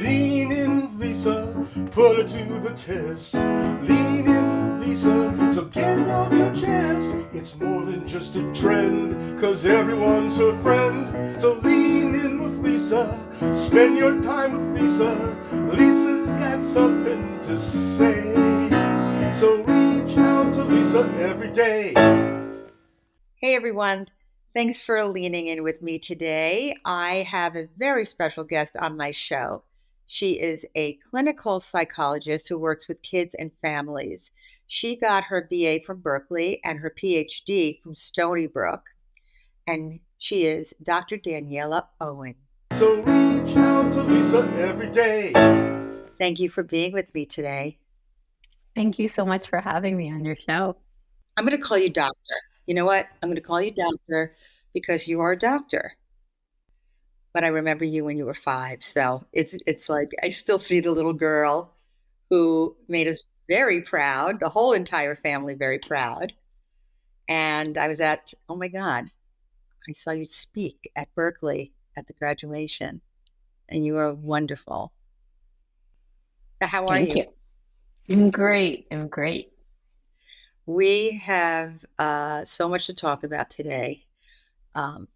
Lean in with Lisa, put her to the test. Lean in with Lisa, so get it off your chest. It's more than just a trend, cause everyone's her friend. So lean in with Lisa, spend your time with Lisa. Lisa's got something to say. So reach out to Lisa every day. Hey everyone, thanks for leaning in with me today. I have a very special guest on my show. She is a clinical psychologist who works with kids and families. She got her BA from Berkeley and her PhD from Stony Brook, and she is Dr. Daniela Owen. So reach out to Lisa every day. Thank you for being with me today. Thank you so much for having me on your show. I'm going to call you doctor. You know what? I'm going to call you doctor because you are a doctor. But I remember you when you were 5, so it's like I still see the little girl who made us very proud, the whole entire family very proud. And I was oh my God, I saw you speak at Berkeley at the graduation, and you are wonderful. How are Thank you? I'm great. I'm great. We have so much to talk about today.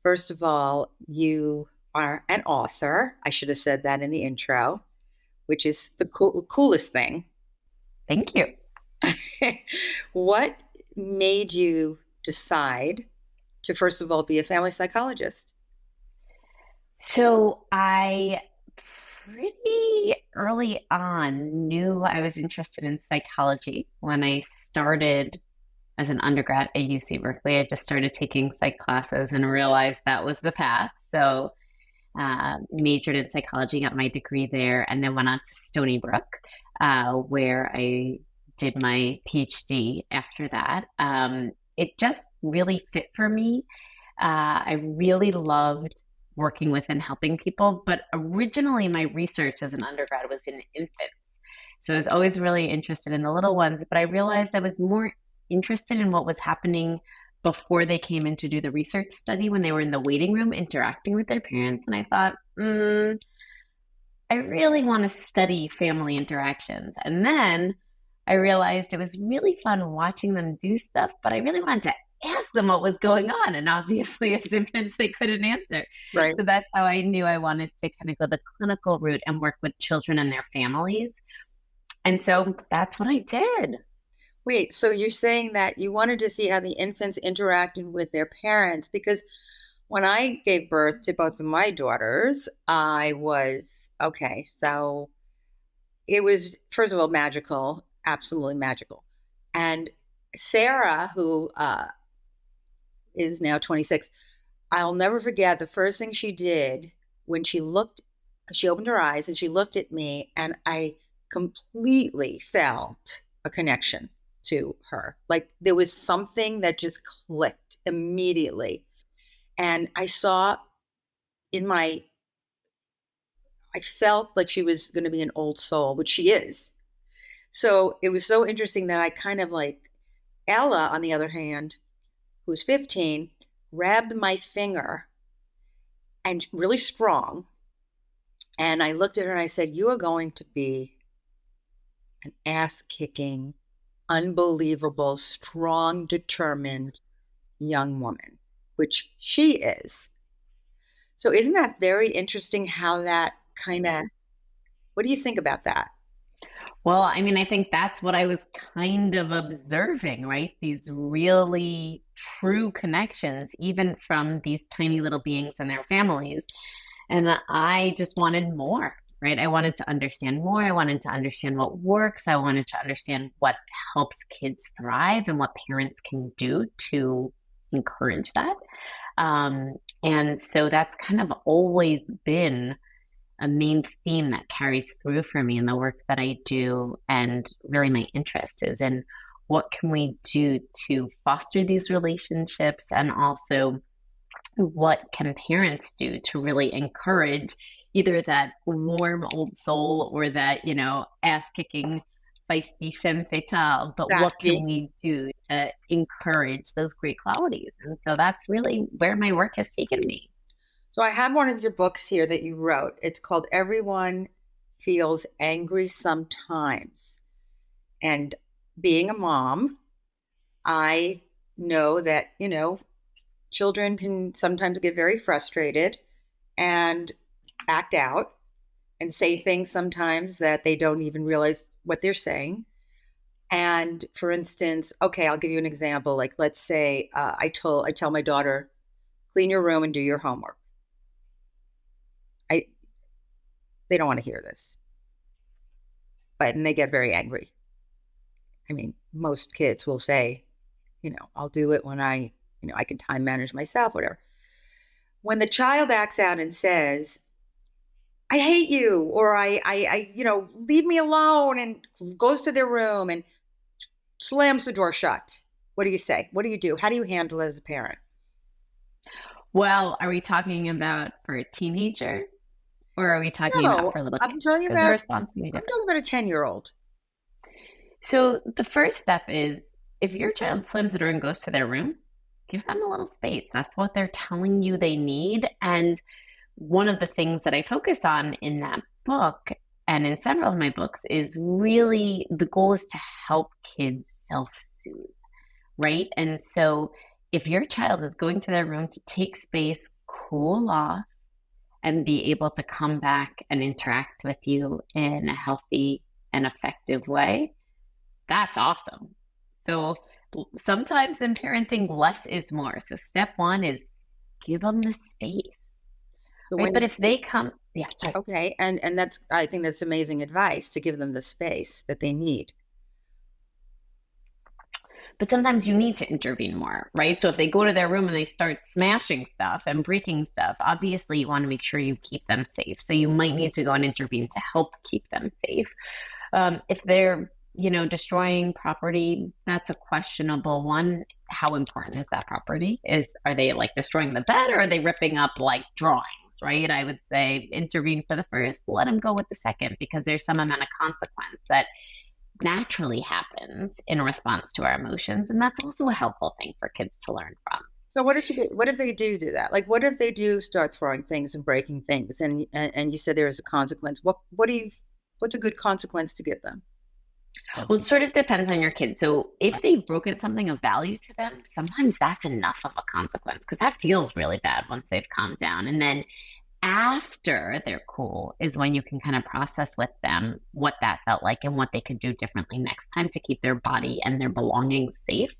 First of all, you are an author. I should have said that in the intro, which is the coolest thing. Thank you. What made you decide to, first of all, be a family psychologist? So I pretty early on knew I was interested in psychology when I started as an undergrad at UC Berkeley. I just started taking psych classes and realized that was the path. So majored in psychology, got my degree there, and then went on to Stony Brook, where I did my PhD after that. It just really fit for me. I really loved working with and helping people, but originally my research as an undergrad was in infants. So I was always really interested in the little ones, but I realized I was more interested in what was happening before they came in to do the research study when they were in the waiting room interacting with their parents. And I thought, I really want to study family interactions. And then I realized it was really fun watching them do stuff, but I really wanted to ask them what was going on. And obviously, as infants, they couldn't answer. Right. So that's how I knew I wanted to kind of go the clinical route and work with children and their families. And so that's what I did. Wait, so you're saying that you wanted to see how the infants interacted with their parents? Because when I gave birth to both of my daughters, I was, okay, so it was, first of all, magical, absolutely magical. And Sarah, who is now 26, I'll never forget the first thing she did when she opened her eyes and she looked at me, and I completely felt a connection to her. Like there was something that just clicked immediately. And I felt like she was going to be an old soul, which she is. So it was so interesting that I kind of like Ella, on the other hand, who's 15, grabbed my finger and really strong. And I looked at her and I said, "You are going to be an ass kicking, unbelievable, strong, determined young woman," which she is. So isn't that very interesting how that what do you think about that? Well, I mean, I think that's what I was kind of observing, right? These really true connections, even from these tiny little beings and their families. And I just wanted more, right? I wanted to understand more. I wanted to understand what works. I wanted to understand what helps kids thrive and what parents can do to encourage that. And so that's kind of always been a main theme that carries through for me in the work that I do. And really my interest is in what can we do to foster these relationships, and also what can parents do to really encourage either that warm old soul or that, ass kicking feisty femme fatale, but what can we do to encourage those great qualities? And so that's really where my work has taken me. So I have one of your books here that you wrote. It's called Everyone feels angry sometimes. And being a mom, I know that, children can sometimes get very frustrated and act out and say things sometimes that they don't even realize what they're saying. And for instance, okay, I'll give you an example. Like, let's say I tell my daughter, clean your room and do your homework. I They don't want to hear this, and they get very angry. I mean, most kids will say, I'll do it when I can time manage myself, whatever. When the child acts out and says, I hate you, or leave me alone, and goes to their room and slams the door shut. What do you say? What do you do? How do you handle it as a parent? Well, are we talking about for a teenager or are we talking about No, for little I'm kids? talking Because the about response can be I'm different. talking about a 10-year-old. So the first step is if your child slams the door and goes to their room, give them a little space. That's what they're telling you they need. And one of the things that I focus on in that book and in several of my books is really the goal is to help kids self-soothe, right? And so if your child is going to their room to take space, cool off, and be able to come back and interact with you in a healthy and effective way, that's awesome. So sometimes in parenting, less is more. So step one is give them the space, So right? when But if they come, yeah, sorry. Okay, and I think that's amazing advice to give them the space that they need. But sometimes you need to intervene more, right? So if they go to their room and they start smashing stuff and breaking stuff, obviously you want to make sure you keep them safe. So you might need to go and intervene to help keep them safe. If they're, destroying property, that's a questionable one. How important is that property? Are they like destroying the bed or are they ripping up like drawings? Right? I would say intervene for the first, let them go with the second because there's some amount of consequence that naturally happens in response to our emotions. And that's also a helpful thing for kids to learn from. So what if they do that? Like, what if they do start throwing things and breaking things, and you said there is a consequence? What's a good consequence to give them? Well, it sort of depends on your kid. So if they've broken something of value to them, sometimes that's enough of a consequence because that feels really bad once they've calmed down. And then after they're cool is when you can kind of process with them what that felt like and what they could do differently next time to keep their body and their belongings safe.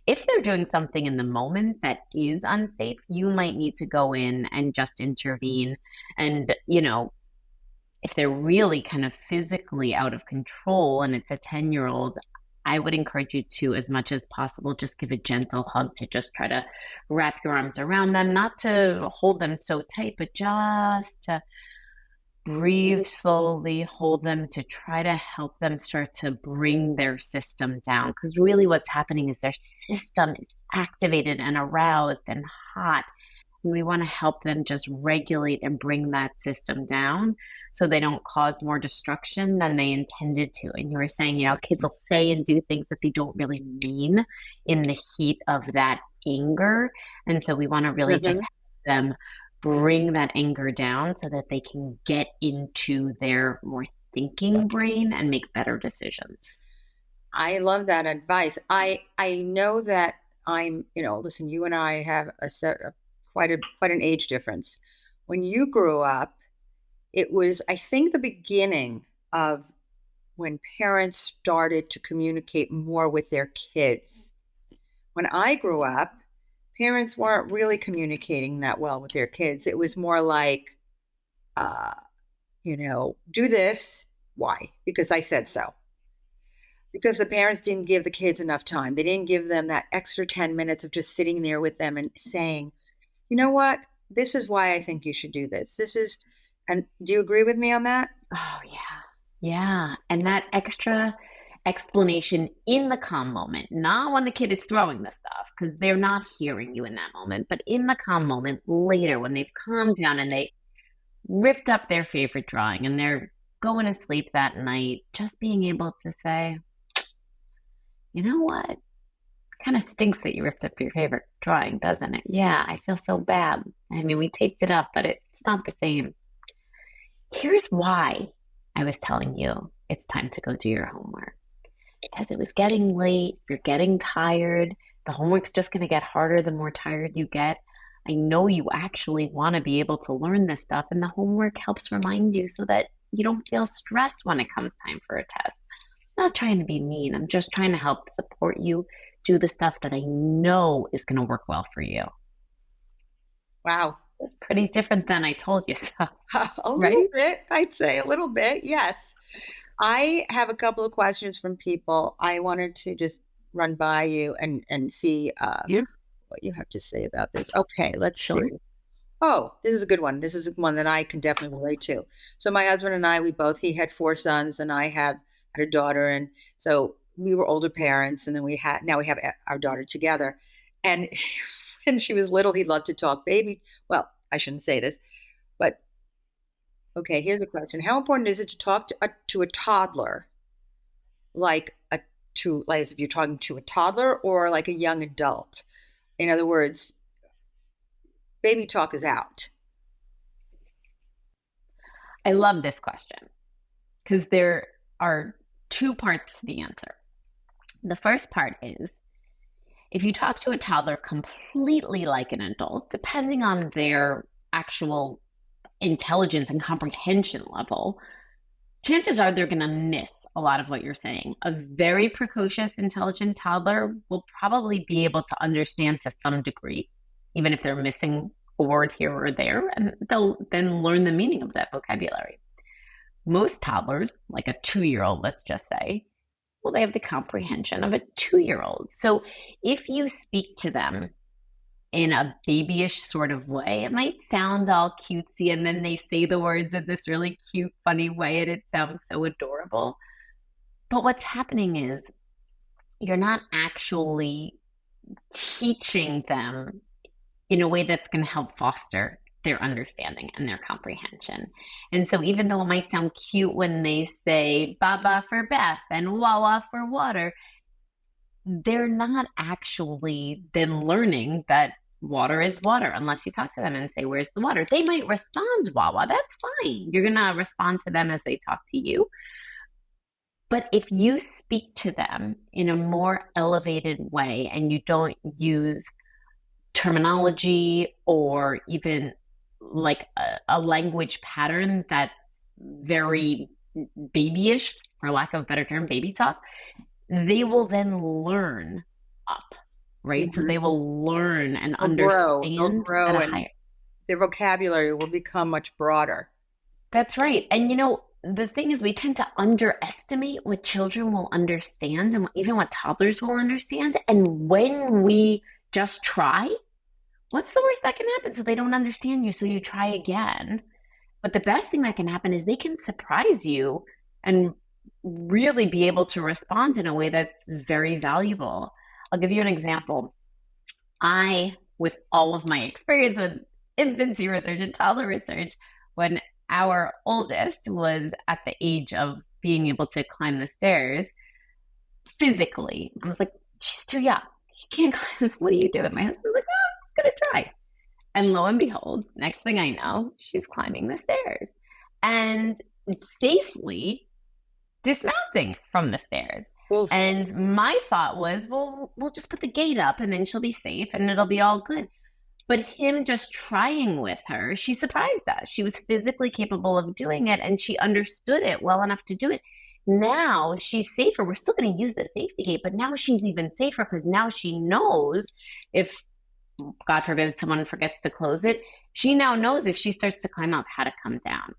If they're doing something in the moment that is unsafe, you might need to go in and just intervene. And, if they're really kind of physically out of control and it's a 10-year-old, I would encourage you to, as much as possible, just give a gentle hug to just try to wrap your arms around them, not to hold them so tight, but just to breathe slowly, hold them to try to help them start to bring their system down. Because really what's happening is their system is activated and aroused and hot. And we want to help them just regulate and bring that system down so they don't cause more destruction than they intended to. And you were saying, kids will say and do things that they don't really mean in the heat of that anger. And so we want to really just help them bring that anger down so that they can get into their more thinking brain and make better decisions. I love that advice. I know that listen, you and I have quite an age difference. When you grew up, it was, I think, the beginning of when parents started to communicate more with their kids. When I grew up, parents weren't really communicating that well with their kids. It was more like, do this. Why? Because I said so. Because the parents didn't give the kids enough time. They didn't give them that extra 10 minutes of just sitting there with them and saying, you know what? This is why I think you should do this. And do you agree with me on that? Oh, yeah. Yeah. And that extra explanation in the calm moment, not when the kid is throwing the stuff, because they're not hearing you in that moment, but in the calm moment later when they've calmed down and they ripped up their favorite drawing and they're going to sleep that night, just being able to say, you know what? Kind of stinks that you ripped up your favorite drawing, doesn't it? Yeah, I feel so bad. I mean, we taped it up, but it's not the same. Here's why. I was telling you it's time to go do your homework because it was getting late. You're getting tired. The homework's just going to get harder the more tired you get. I know you actually want to be able to learn this stuff, and the homework helps remind you so that you don't feel stressed when it comes time for a test. I'm not trying to be mean. I'm just trying to help support you do the stuff that I know is going to work well for you. Wow. It's pretty different than I told you so, A little right? bit, I'd say a little bit. Yes. I have a couple of questions from people. I wanted to just run by you and see Yeah, what you have to say about this. Okay, let's see. sure. Oh, this is a good one. This is one that I can definitely relate to. So my husband and I, he had four sons and I had a daughter. And so we were older parents. And then now we have our daughter together. And when she was little, he loved to talk baby. Well, I shouldn't say this, but okay, here's a question. How important is it to talk to a toddler like like as if you're talking to a toddler or like a young adult? In other words, baby talk is out. I love this question because there are two parts to the answer. The first part is if you talk to a toddler completely like an adult, depending on their actual intelligence and comprehension level, chances are they're going to miss a lot of what you're saying. A very precocious, intelligent toddler will probably be able to understand to some degree, even if they're missing a word here or there, and they'll then learn the meaning of that vocabulary. Most toddlers, like a 2-year-old, let's just say, well, they have the comprehension of a 2-year-old. So if you speak to them in a babyish sort of way, it might sound all cutesy, and then they say the words in this really cute, funny way, and it sounds so adorable. But what's happening is you're not actually teaching them in a way that's going to help foster their understanding and their comprehension. And so even though it might sound cute when they say Baba for bath and Wawa for water, they're not actually then learning that water is water unless you talk to them and say, where's the water? They might respond Wawa. That's fine. You're going to respond to them as they talk to you. But if you speak to them in a more elevated way and you don't use terminology or even like a language pattern that's very babyish, for lack of a better term, baby talk, they will then learn up, right? Mm-hmm. So they will learn and They'll understand grow, at a and higher. their vocabulary will become much broader. That's right. And the thing is, we tend to underestimate what children will understand and even what toddlers will understand. And when we just try, what's the worst that can happen? So they don't understand you, so you try again. But the best thing that can happen is they can surprise you and really be able to respond in a way that's very valuable. I'll give you an example. With all of my experience with infancy research and toddler research, when our oldest was at the age of being able to climb the stairs physically, I was like, she's too young. She can't climb. What are you doing? My husband's like, oh, I'm going to try. And lo and behold, next thing I know, she's climbing the stairs and safely dismounting from the stairs. Oof. And my thought was, well, we'll just put the gate up and then she'll be safe and it'll be all good. But him just trying with her, she surprised us. She was physically capable of doing it and she understood it well enough to do it. Now she's safer. We're still going to use the safety gate, but now she's even safer because now she knows if, God forbid, someone forgets to close it, she now knows if she starts to climb up how to come down.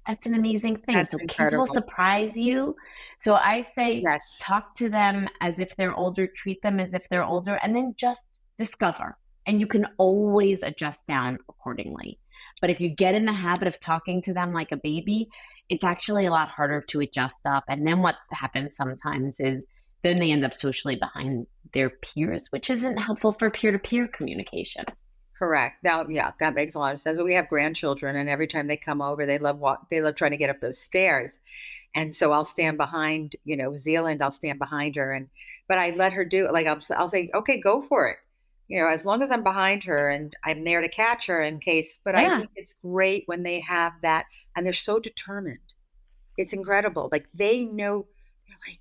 That's an amazing thing. That's so incredible. Kids will surprise you. So I say, Yes. talk to them as if they're older, treat them as if they're older, and then just discover. And you can always adjust down accordingly. But if you get in the habit of talking to them like a baby, it's actually a lot harder to adjust up. And then what happens sometimes is then they end up socially behind their peers, which isn't helpful for peer-to-peer communication. Correct. Now, yeah, that makes a lot of sense. We have grandchildren, and every time they come over, they love trying to get up those stairs. And so I'll stand behind, Zealand. I'll stand behind her, but I let her do it. Like I'll say, okay, go for it. As long as I'm behind her and I'm there to catch her in case. But I think it's great when they have that, and they're so determined. it's incredible. Like they know, they're like,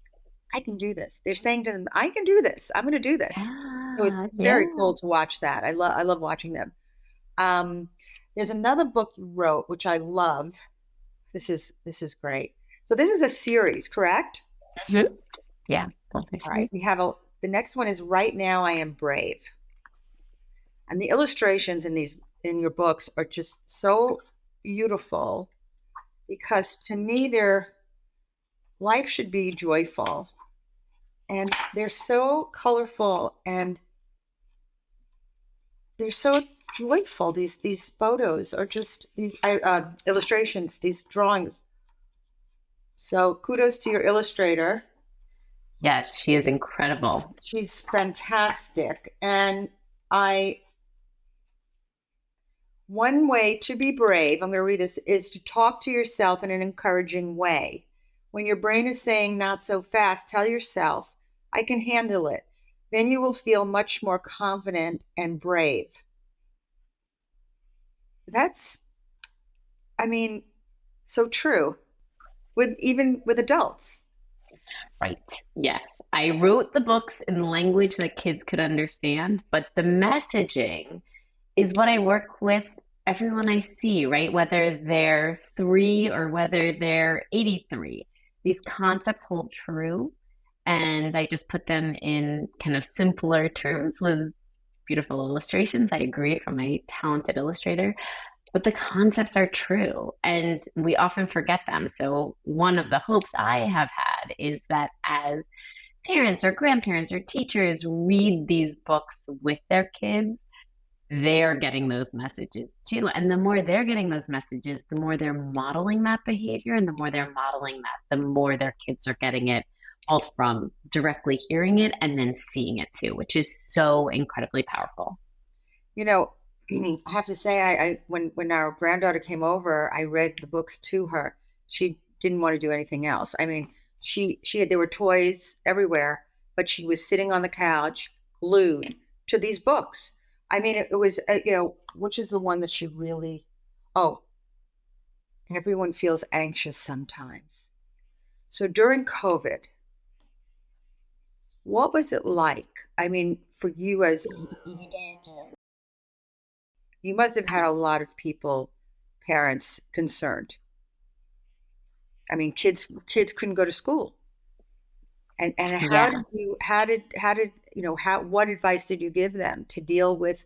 I can do this. They're saying to them, I can do this. I'm going to do this. So Yeah, it's very yeah. cool to watch that. I love watching them. Um, there's another book you wrote, which I love. This is great. So this is a series, correct? Mhm. Yeah, All right. obviously. We have the next one is Right Now I Am Brave. And the illustrations in your books are just so beautiful because to me they're life should be joyful and they're so colorful and they're so joyful. These photos are just these illustrations, these drawings. So kudos to your illustrator. Yes, she is incredible. She's fantastic. And I one way to be brave, I'm going to read this, is to talk to yourself in an encouraging way. When your brain is saying not so fast, tell yourself, I can handle it. Then you will feel much more confident and brave. That's, I mean, so true with even with adults. Right. Yes. I wrote the books in language that kids could understand, but the messaging is what I work with everyone I see, right? Whether they're 3 or whether they're 83. These concepts hold true. And I just put them in kind of simpler terms with beautiful illustrations. I agree from my talented illustrator. But the concepts are true and we often forget them. So, one of the hopes I have had is that as parents or grandparents or teachers read these books with their kids, they're getting those messages too. And the more they're getting those messages, the more they're modeling that behavior. And the more they're modeling that, the more their kids are getting it both from directly hearing it and then seeing it too, which is so incredibly powerful. You know, I have to say, when our granddaughter came over, I read the books to her. She didn't want to do anything else. I mean, she had there were toys everywhere, but she was sitting on the couch, glued to these books. I mean, it was which is the one that she really. Oh, everyone feels anxious sometimes. So during COVID, what was it like? I mean, for you as a doctor, you must have had a lot of people, parents concerned. I mean, kids couldn't go to school. And Yeah. how did how what advice did you give them to deal with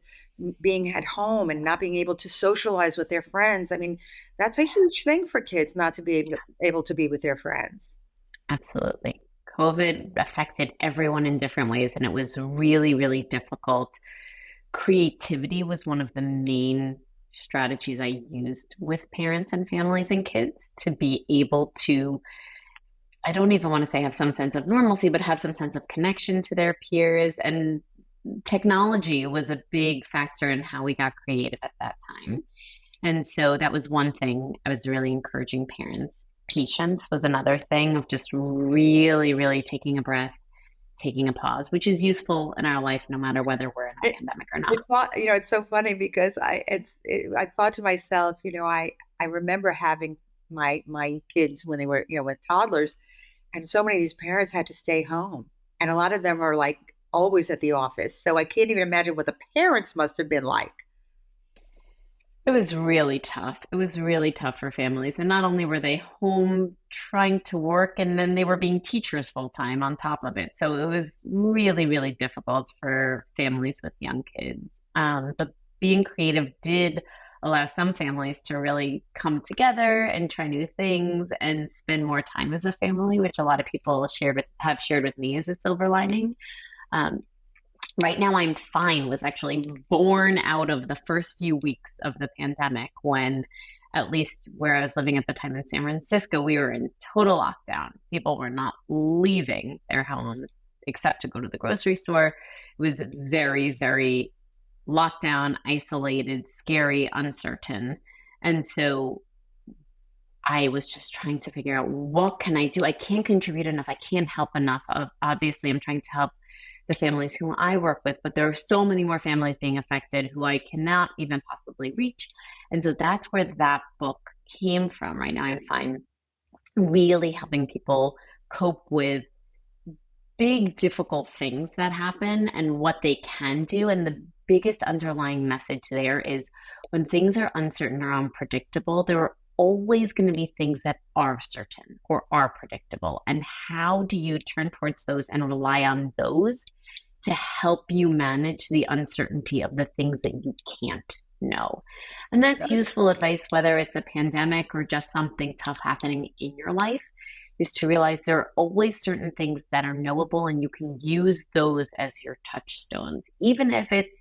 being at home and not being able to socialize with their friends? I mean, that's a huge thing for kids not to be able to be with their friends. Absolutely. COVID affected everyone in different ways, and it was really, really difficult. Creativity was one of the main strategies I used with parents and families and kids to be able to, I don't even want to say have some sense of normalcy, but have some sense of connection to their peers. And technology was a big factor in how we got creative at that time. And so that was one thing I was really encouraging parents. Patience was another thing of just really, really taking a breath, taking a pause, which is useful in our life no matter whether we're in a It, pandemic or not. it's not, it's so funny because I thought to myself, I remember having my kids when they were, with toddlers, and so many of these parents had to stay home, and a lot of them are like always at the office. So I can't even imagine what the parents must have been like. It was really tough. It was really tough for families. And not only were they home trying to work, and then they were being teachers full time on top of it. So it was really, really difficult for families with young kids. But being creative did allow some families to really come together and try new things and spend more time as a family, which a lot of people have shared with me as a silver lining. Um, Right Now I'm Fine was actually born out of the first few weeks of the pandemic when, at least where I was living at the time in San Francisco, we were in total lockdown. People were not leaving their homes except to go to the grocery store. It was very, very lockdown, isolated, scary, uncertain. And so I was just trying to figure out, what can I do? I can't contribute enough. I can't help enough. Obviously, I'm trying to help the families who I work with, but there are so many more families being affected who I cannot even possibly reach. And so that's where that book came from. Right Now I'm Fine. really helping people cope with big, difficult things that happen and what they can do. And the biggest underlying message there is when things are uncertain or unpredictable, there are always going to be things that are certain or are predictable. And how do you turn towards those and rely on those to help you manage the uncertainty of the things that you can't know? And that's useful advice, whether it's a pandemic or just something tough happening in your life, is to realize there are always certain things that are knowable and you can use those as your touchstones. Even if it's,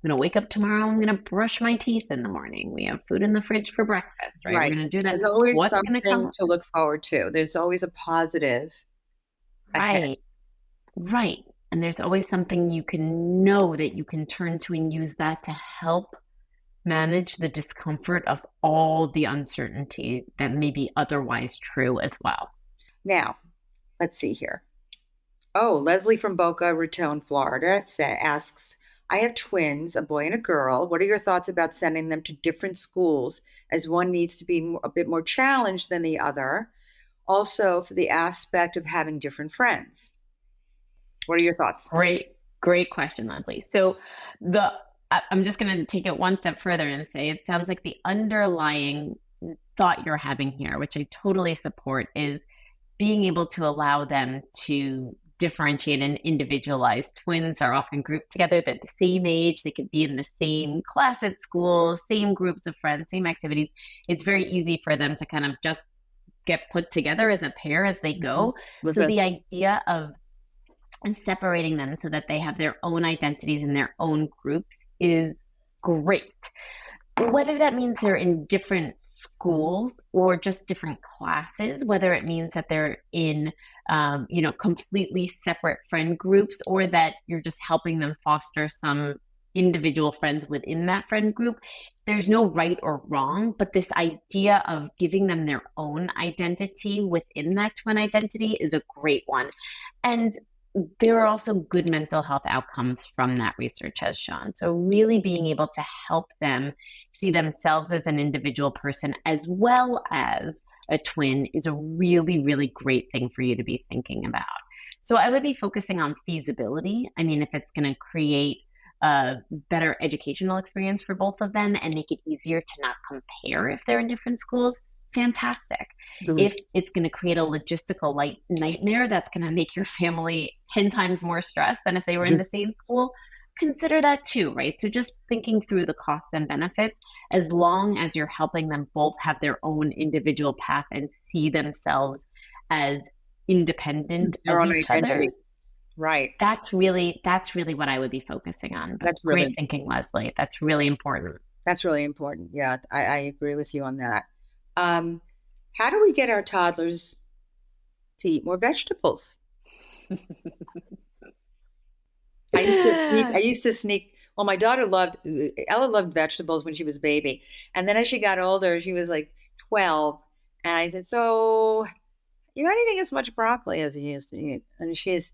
I'm going to wake up tomorrow, I'm going to brush my teeth in the morning. We have food in the fridge for breakfast, right? Right. We're going to do that. There's always What's going to something come? to look forward to. There's always a positive ahead. Right, right. And there's always something you can know that you can turn to and use that to help manage the discomfort of all the uncertainty that may be otherwise true as well. Now, let's see here. Oh, Leslie from Boca Raton, Florida asks, I have twins, a boy and a girl. What are your thoughts about sending them to different schools as one needs to be a bit more challenged than the other? Also, for the aspect of having different friends. What are your thoughts? Great question, Leslie. So I'm just going to take it one step further and say it sounds like the underlying thought you're having here, which I totally support, is being able to allow them to differentiate and individualize. Twins are often grouped together. They're the same age. They could be in the same class at school, same groups of friends, same activities. It's very easy for them to kind of just get put together as a pair as they go. So the idea of separating them so that they have their own identities and their own groups is great. Whether that means they're in different schools or just different classes, whether it means that they're in, completely separate friend groups, or that you're just helping them foster some individual friends within that friend group, there's no right or wrong, but this idea of giving them their own identity within that twin identity is a great one. And there are also good mental health outcomes from that, research has shown. So really being able to help them see themselves as an individual person as well as a twin is a really, really great thing for you to be thinking about. So I would be focusing on feasibility. I mean, if it's going to create a better educational experience for both of them and make it easier to not compare if they're in different schools, fantastic. If it's going to create a logistical nightmare that's going to make your family 10 times more stressed than if they were in the same school, consider that too, right? So just thinking through the costs and benefits, as long as you're helping them both have their own individual path and see themselves as independent Their of own each identity. other. Right. That's really what I would be focusing on. That's really great thinking, Leslie. That's really important. That's really important. Yeah, I agree with you on that. How do we get our toddlers to eat more vegetables? I used to sneak. Well, my daughter Ella loved vegetables when she was a baby. And then as she got older, she was like 12. And I said, so you're not eating as much broccoli as you used to eat. And she's,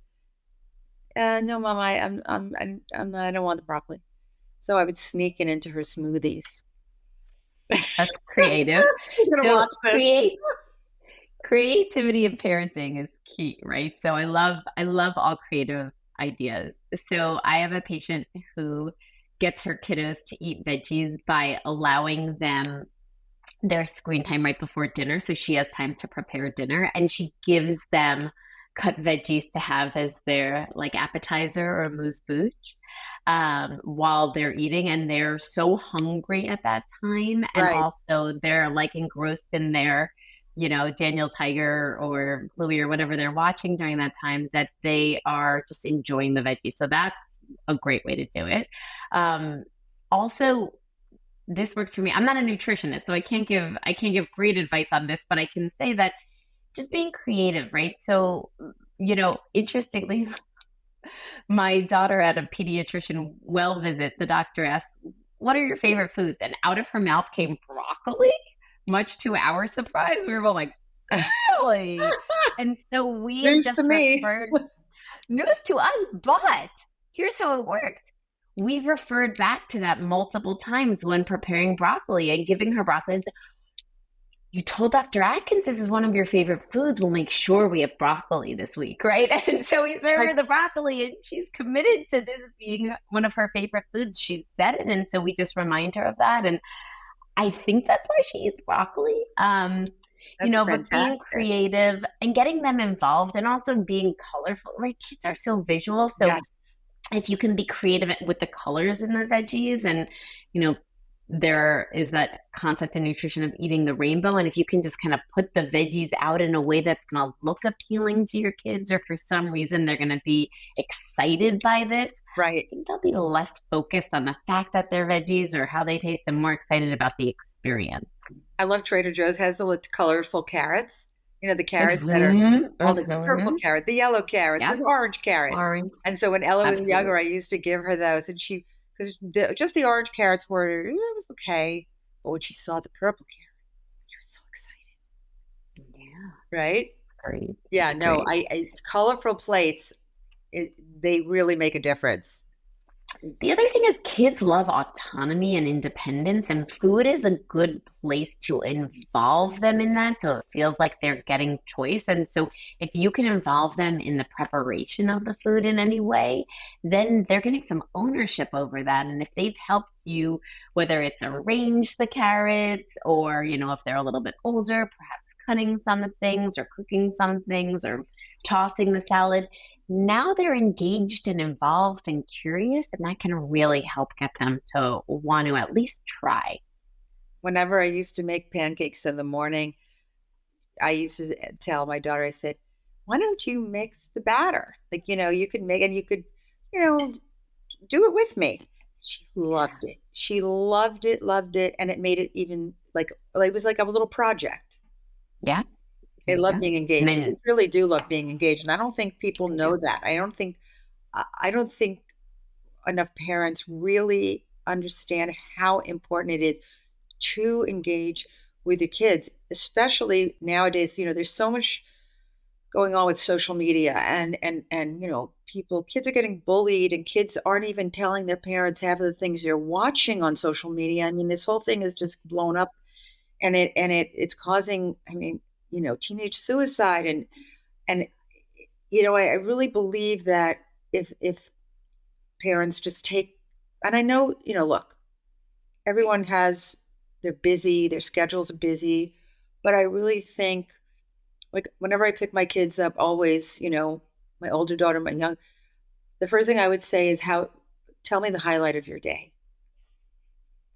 no, Mom, I don't want the broccoli. So I would sneak it into her smoothies. That's creative. She's gonna watch this. Creativity in parenting is key, right? So I love all creative ideas. So I have a patient who gets her kiddos to eat veggies by allowing them their screen time right before dinner, so she has time to prepare dinner, and she gives them cut veggies to have as their appetizer or amuse-bouche while they're eating, and they're so hungry at that time, and also they're engrossed in their Daniel Tiger or Bluey or whatever they're watching during that time, that they are just enjoying the veggies. So that's a great way to do it. Also, this works for me. I'm not a nutritionist, so I can't give great advice on this, but I can say that just being creative, right? So, interestingly, my daughter at a pediatrician well visit, the doctor asked, what are your favorite foods? And out of her mouth came broccoli, much to our surprise. We were both like, really? And so we news just to me. News to us, but here's how it worked. We referred back to that multiple times when preparing broccoli and giving her broccoli. And said, you told Dr. Atkins this is one of your favorite foods. We'll make sure we have broccoli this week, right? And so we serve her Like, the broccoli, and she's committed to this being one of her favorite foods. She said it, and so we just remind her of that. And I think that's why she eats broccoli. that's But being fantastic. creative and getting them involved and also being colorful. Like kids are so visual. So Yes. if you can be creative with the colors in the veggies and, you know, there is that concept in nutrition of eating the rainbow. And if you can just kind of put the veggies out in a way that's going to look appealing to your kids, or for some reason they're going to be excited by this, I Right. think they'll be less focused on the fact that they're veggies or how they taste and more excited about the experience. I love Trader Joe's has the colorful carrots. You know, the carrots that are Mm-hmm, all the purple mm-hmm. carrot, the yellow carrot, Yep. the orange carrot. Orange. And so when Ella was Absolutely. younger, I used to give her those, and because just the orange carrots were, it was okay. But when she saw the purple carrot, she was so Yeah. excited, right? Great. Yeah, It's no, great. colorful plates, they really make a difference. The other thing is kids love autonomy and independence, and food is a good place to involve them in that so it feels like they're getting choice. And so if you can involve them in the preparation of the food in any way, then they're getting some ownership over that. And if they've helped you, whether it's arrange the carrots or, if they're a little bit older, perhaps cutting some things or cooking some things or tossing the salad, now they're engaged and involved and curious, and that can really help get them to want to at least try. Whenever I used to make pancakes in the morning, I used to tell my daughter, I said, why don't you mix the batter? Like, you could make, and you could, you know, do it with me. She loved it. She loved it. And it made it even like it was like a little project. Yeah, They there you love go. being And engaged. then They really do love being engaged. And I don't think people I know do. that. I don't think enough parents really understand how important it is to engage with your kids, especially nowadays. There's so much going on with social media, and kids are getting bullied, and kids aren't even telling their parents half of the things they're watching on social media. I mean, this whole thing is just blown up, and it's causing, I mean, teenage suicide, and I really believe that if parents just take, and I know, look, everyone has, they're busy, their schedules are busy, but I really think, like, whenever I pick my kids up, always, my older daughter, my young, the first thing I would say is, tell me the highlight of your day.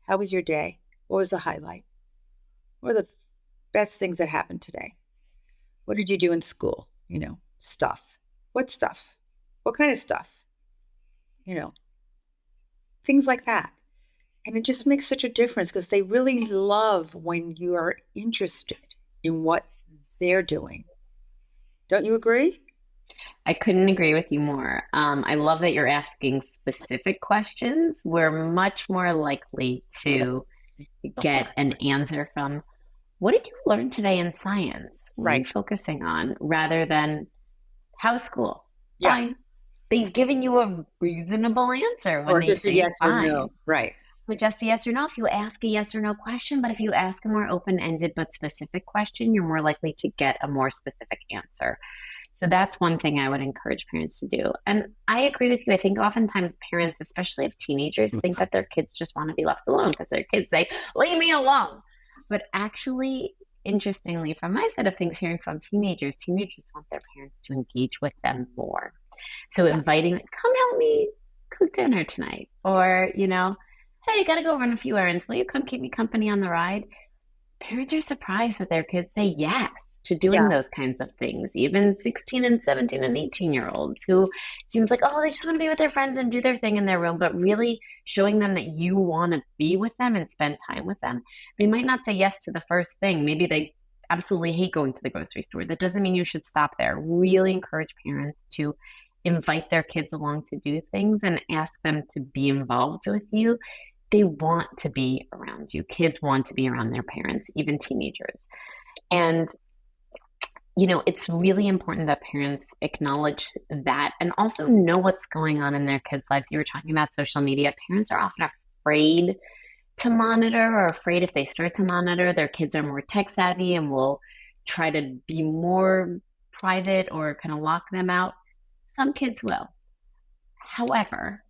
How was your day? What was the highlight? What are the best things that happened today? What did you do in school? Stuff. What stuff? What kind of stuff? You know, things like that. And it just makes such a difference because they really love when you are interested in what they're doing. Don't you agree? I couldn't agree with you more. I love that you're asking specific questions. We're much more likely to get an answer from, what did you learn today in science? What are you Right. focusing on? Rather than, how's school? Yeah. Fine. They've given you a reasonable answer when Or they just a say yes or fine. no. Right. With just a yes or no, if you ask a yes or no question, but if you ask a more open-ended but specific question, you're more likely to get a more specific answer. So that's one thing I would encourage parents to do. And I agree with you. I think oftentimes parents, especially of teenagers, think that their kids just want to be left alone because their kids say, leave me alone. But actually, interestingly, from my side of things, hearing from teenagers want their parents to engage with them more. So inviting, like, come help me cook dinner tonight. Or, hey, I got to go run a few errands. Will you come keep me company on the ride? Parents are surprised that their kids say yes to doing Yeah. those kinds of things. Even 16 and 17 and 18-year-olds who seems like, oh, they just want to be with their friends and do their thing in their room, but really showing them that you want to be with them and spend time with them. They might not say yes to the first thing. Maybe they absolutely hate going to the grocery store. That doesn't mean you should stop there. Really encourage parents to invite their kids along to do things and ask them to be involved with you. They want to be around you. Kids want to be around their parents, even teenagers. And, it's really important that parents acknowledge that and also know what's going on in their kids' lives. You were talking about social media. Parents are often afraid to monitor or afraid if they start to monitor, their kids are more tech savvy and will try to be more private or kind of lock them out. Some kids will. However,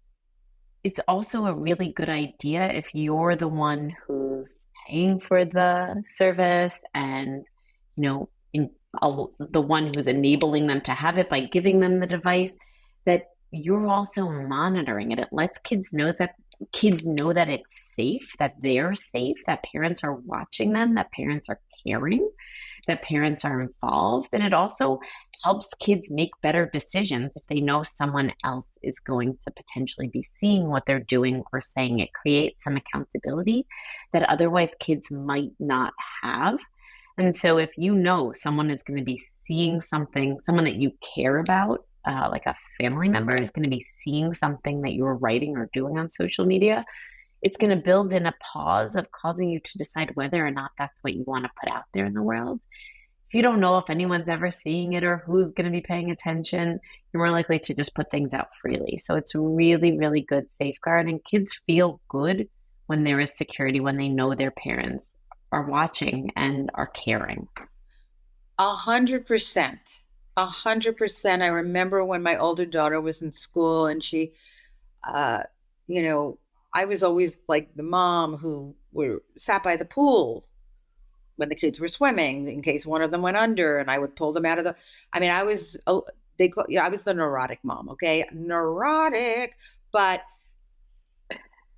it's also a really good idea if you're the one who's paying for the service and, you know, the one who's enabling them to have it by giving them the device, that you're also monitoring it. It lets kids know that it's safe, that they're safe, that parents are watching them, that parents are caring, that parents are involved. And it also helps kids make better decisions if they know someone else is going to potentially be seeing what they're doing or saying. It creates some accountability that otherwise kids might not have. And so if you know someone is going to be seeing something, someone that you care about, like a family member is going to be seeing something that you're writing or doing on social media, it's going to build in a pause of causing you to decide whether or not that's what you want to put out there in the world. If you don't know if anyone's ever seeing it or who's going to be paying attention, you're more likely to just put things out freely. So it's a really, really good safeguard. And kids feel good when there is security, when they know their parents are watching and are caring. 100%. 100%. I remember when my older daughter was in school and she, uh, you know, I was always like the mom who were sat by the pool when the kids were swimming in case one of them went under, and I would pull them out of the. I mean, I was I was the neurotic mom. Okay, neurotic, but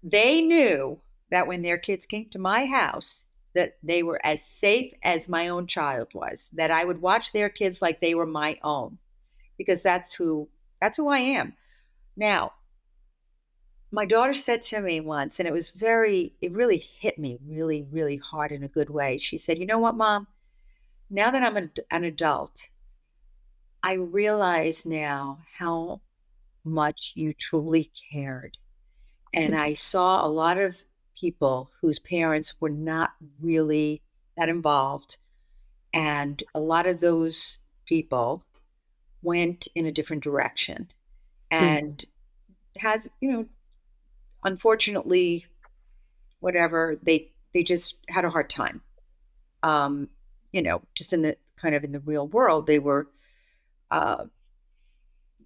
they knew that when their kids came to my house, that they were as safe as my own child was. That I would watch their kids like they were my own, because that's who I am. Now, my daughter said to me once, and it really hit me really, really hard in a good way. She said, "You know what, Mom? Now that I'm an adult, I realize now how much you truly cared. And I saw a lot of people whose parents were not really that involved. And a lot of those people went in a different direction Mm-hmm. and has, unfortunately, whatever, they just had a hard time. Um, just in the kind of in the real world, they were uh,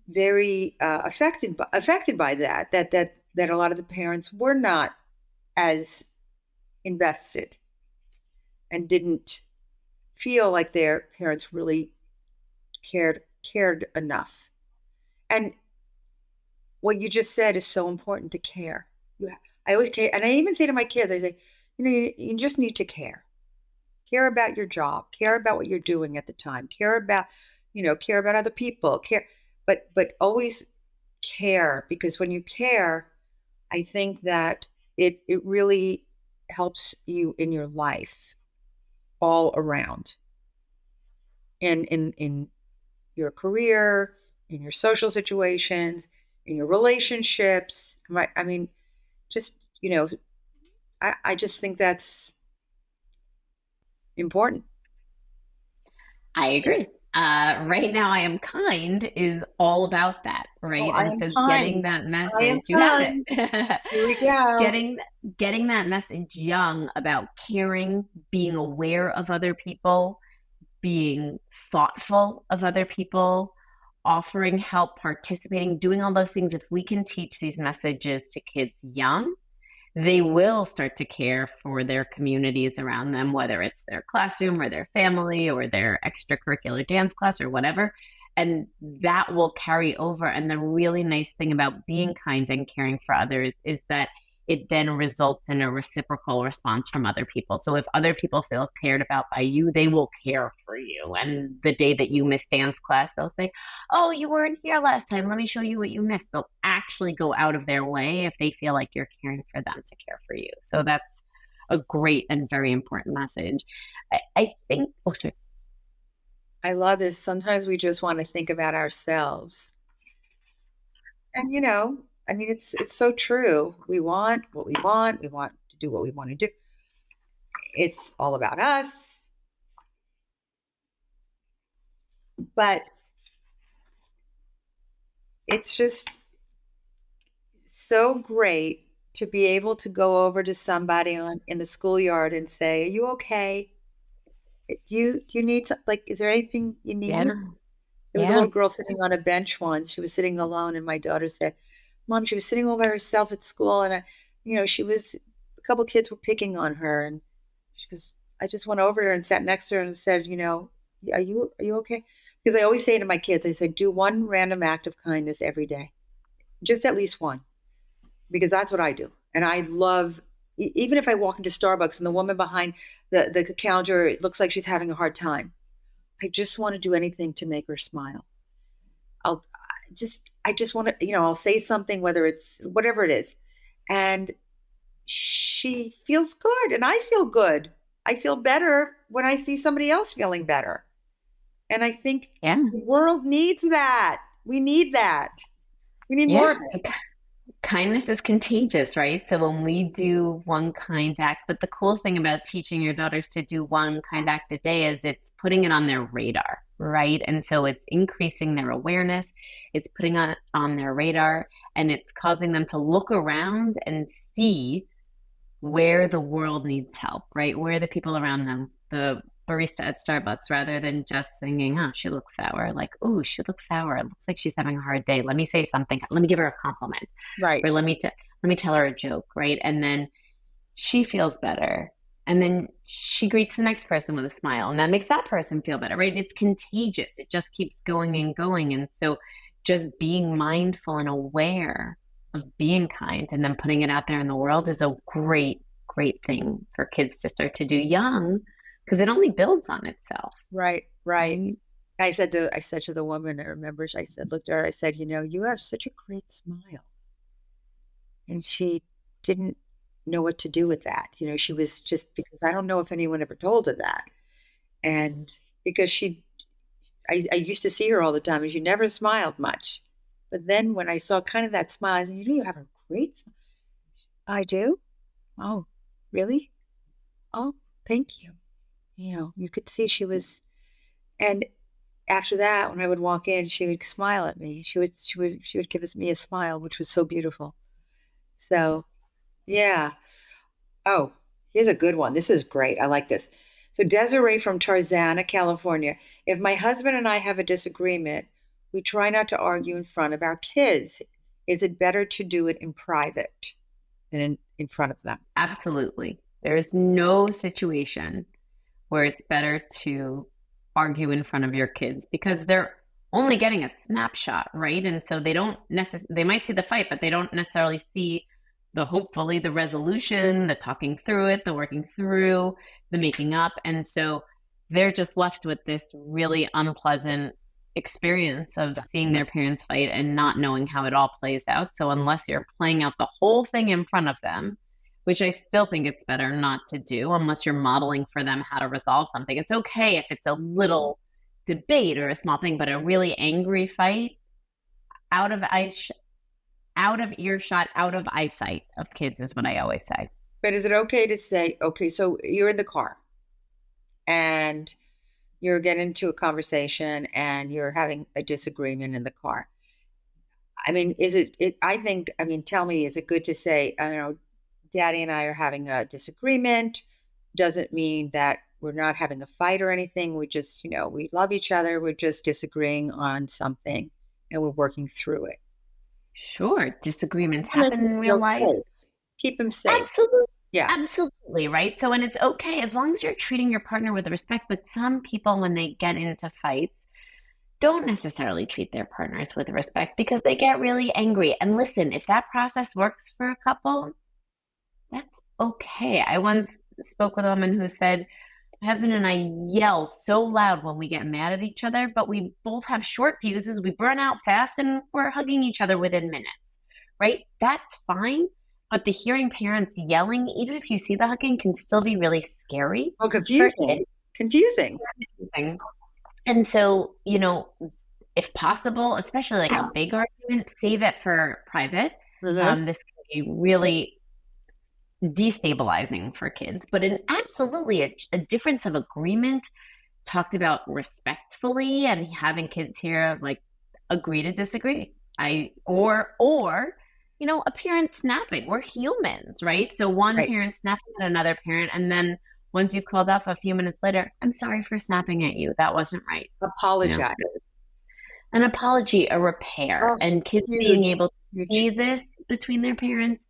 very affected by that a lot of the parents were not as invested and didn't feel like their parents really cared enough. And what you just said is so important, to care. I always care, and I even say to my kids, I say, you just need to care. Care about your job. Care about what you're doing at the time. Care about other people. Care, but always care, because when you care, I think that it really helps you in your life all around, in your career, in your social situations, in your relationships. Right? I mean, just I just think that's important. I Yeah. agree. Right now, I am kind is all about that, Oh, right? I And am so getting kind. that I am message, you have kind. it. Here we go. getting getting that message young about caring, being aware of other people, being thoughtful of other people, offering help, participating, doing all those things. If we can teach these messages to kids young, they will start to care for their communities around them, whether it's their classroom or their family or their extracurricular dance class or whatever. And that will carry over. And the really nice thing about being kind and caring for others is that it then results in a reciprocal response from other people. So if other people feel cared about by you, they will care for you. And the day that you miss dance class, they'll say, "Oh, you weren't here last time. Let me show you what you missed." They'll actually go out of their way if they feel like you're caring for them to care for you. So that's a great and very important message. I think, oh, sorry. I love this. Sometimes we just want to think about ourselves. And I mean, it's so true. We want what we want. We want to do what we want to do. It's all about us. But it's just so great to be able to go over to somebody in the schoolyard and say, "Are you okay? Do you need some, like, is there anything you Yeah. need?" There was a Yeah. little girl sitting on a bench once. She was sitting alone, and my daughter said, "Mom, she was sitting all by herself at school, and she was a couple kids were picking on her, and she goes, I just went over there and sat next to her and said, are you okay?" Because I always say to my kids, I said, do one random act of kindness every day, just at least one, because that's what I do, and I love. Even if I walk into Starbucks and the woman behind the counter, it looks like she's having a hard time, I just want to do anything to make her smile. I'll I just want to, I'll say something, whether it's whatever it is. And she feels good and I feel good. I feel better when I see somebody else feeling better. And I think Yeah. the world needs that. We need that. We need more Yeah. of it. Kindness is contagious, right? So when we do one kind act, but the cool thing about teaching your daughters to do one kind act a day is it's putting it on their radar, right? And so it's increasing their awareness, it's putting it on their radar, and it's causing them to look around and see where the world needs help, right? Where the people around them, the barista at Starbucks, rather than just thinking, oh, she looks sour, like, oh, she looks sour. It looks like she's having a hard day. Let me say something. Let me give her a compliment, Right. or let me tell her a joke, right? And then she feels better. And then she greets the next person with a smile, and that makes that person feel better, right? It's contagious. It just keeps going and going. And so just being mindful and aware of being kind and then putting it out there in the world is a great, great thing for kids to start to do young, because it only builds on itself. Right. Right. I said to the woman, I remember, I said, looked at her, I said, you have such a great smile. And she didn't know what to do with that. She was just, because I don't know if anyone ever told her that. And because I used to see her all the time and she never smiled much. But then when I saw kind of that smile, I said, you have a great smile. I do? Oh, really? Oh, thank you. You could see she was, and after that, when I would walk in, she would smile at me. She would give me a smile, which was so beautiful. So, yeah. Oh, here's a good one. This is great. I like this. So, Desiree from Tarzana, California. If my husband and I have a disagreement, we try not to argue in front of our kids. Is it better to do it in private than in front of them? Absolutely. There is no situation where it's better to argue in front of your kids, because they're only getting a snapshot, right? And so they might see the fight, but they don't necessarily see hopefully the resolution, the talking through it, the working through, the making up. And so they're just left with this really unpleasant experience of seeing their parents fight and not knowing how it all plays out. So unless you're playing out the whole thing in front of them, which I still think it's better not to do unless you're modeling for them how to resolve something. It's okay if it's a little debate or a small thing, but a really angry fight, out of earshot, out of eyesight of kids is what I always say. But is it okay to say, okay, so you're in the car and you're getting into a conversation and you're having a disagreement in the car? I mean, tell me, is it good to say, Daddy and I are having a disagreement? Doesn't mean that we're not having a fight or anything. We just, we love each other. We're just disagreeing on something and we're working through it. Sure. Disagreements To make happen them in real feel life. safe. Keep them safe. Absolutely. Yeah. Absolutely. Right. So, and it's okay as long as you're treating your partner with respect. But some people, when they get into fights, don't necessarily treat their partners with respect because they get really angry. And listen, if that process works for a couple, that's okay. I once spoke with a woman who said, my husband and I yell so loud when we get mad at each other, but we both have short fuses. We burn out fast and we're hugging each other within minutes, right? That's fine. But the hearing parents yelling, even if you see the hugging, can still be really scary. Oh, confusing. Confusing. And so, if possible, especially like a big argument, save it for private. This can be really destabilizing for kids, but absolutely a difference of agreement talked about respectfully and having kids here like agree to disagree. a parent snapping. We're humans, right? So one Right. parent snapping at another parent, and then once you've called off a few minutes later, I'm sorry for snapping at you. That wasn't right. Apologize. An apology, a repair, Oh, and kids being huge, able to huge. see this between their parents,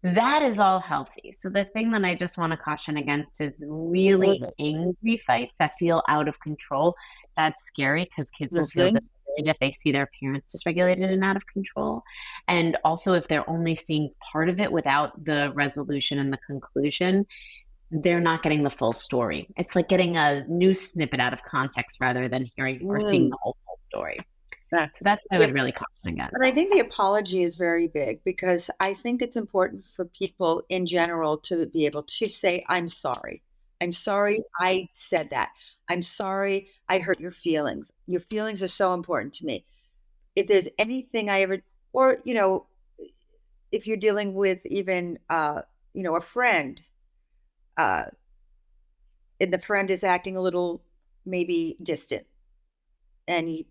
that is all healthy. So the thing that I just want to caution against is really angry fights that feel out of control. That's scary because kids will feel Listening. dysregulated if they see their parents dysregulated and out of control. And also if they're only seeing part of it without the resolution and the conclusion, they're not getting the full story. It's like getting a news snippet out of context rather than hearing or seeing Mm, the whole full story. that's So that's what I yeah, would really caution against. but I think the apology is very big because I think it's important for people in general to be able to say, I'm sorry. I'm sorry I said that. I'm sorry I hurt your feelings. Your feelings are so important to me. If there's anything I ever, or, if you're dealing with even, a friend, uh, and the friend is acting a little maybe distant, and